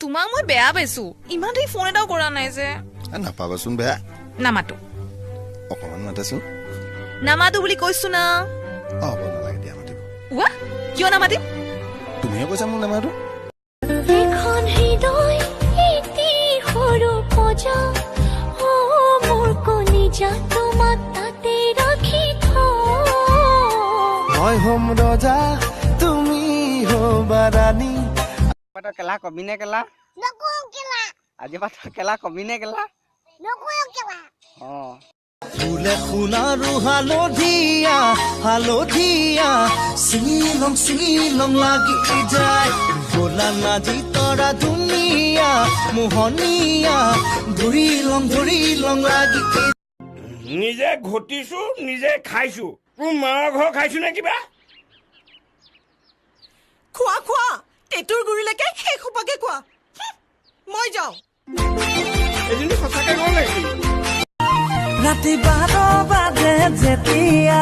তোমাক মই বেয়া পাইছো ইমান দেৰি ফোন এটাও কৰা নাই যে নাপাবাচোন বেয়া নামাতো অকমান মাতাচোন নামাতো বুলি কৈছো না হ'ব নালাগে দিয়া মাতিব ৱা কিয় নামাতিম তুমিহে কৈছা মোক নামাতো এখন হৃদয় এটি সৰু পজা ও মোৰ কলিজা তোমাক তাতে ৰাখি মই হম ৰজা তুমি হবা ৰাণী পাতৰ কেলা কবিনে কেলা নকওঁ কেলা আজি পাতৰ কেলা কবিনে কেলা নকওঁ কেলা ফুলে সোণাৰু হালধীয়া হালধীয়া শ্বিলং শ্বিলং লাগি যায় গোলা নাজি তৰা ধুনীয়া মোহনীয়া ধৰি লং লাগি নিজে ঘটিছো নিজে খাইছো তোৰ মাৰ ঘৰ খাইছো নে কিবা খোৱা খোৱা টেটুৰ গুৰিলৈকে শেষ সোপাকে খোৱা মই যাওঁ এজনী সঁচাকে গ'ল নেকি ৰাতি 12 বাজে যেতিয়া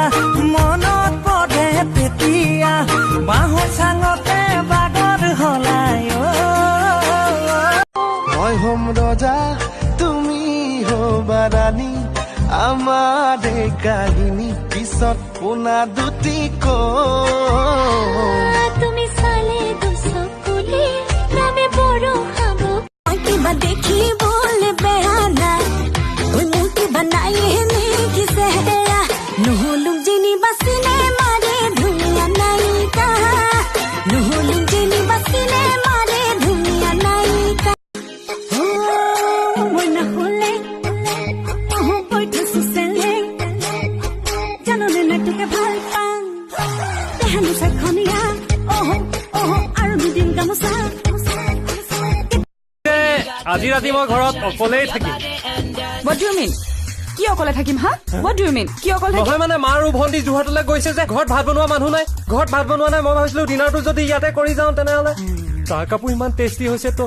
মনত পৰে তেতিয়া বাঁহৰ চাঙতে বাগৰ হলাই মই হম ৰজা তুমি হবা ৰাণী আমাৰ এই কাহিনী পিছত পোনা দুটি তুমি চালে দুচকুলে নামে বড় খাব কিবা দেখিবলৈ বেয়া নাই ঐ মোৰ কিবা নাই নেকি চেহেৰা নহ'লো যেনিবা চিনেমাৰে ধুনীয়া নায়িকা নহ'লো যেনিবা চিনেমাৰে ধুনীয়া নায়িকা মই নহ'লে কৈ থৈছো চেলে জাননে নাই তোকে ভাল পাওঁ দেহানো চাখনীয়া আৰু দুদিন গামোচা আজি ৰাতি মই ঘৰত অকলেই থাকিম What do you mean? কি অকলে থাকিম হা? What do you mean? কি অকলে থাকিম? নহয় মানে মা আৰু ভণ্টি যোৰহাটলৈ গৈছে যে ঘৰত ভাত বনোৱা মানুহ নাই ঘৰত ভাত বনোৱা নাই মই ভাবিছিলো ডিনাৰটো যদি ইয়াতে কৰি যাওঁ তেনেহ'লে চাহ কাপোৰ ইমান টেষ্টি হৈছে তো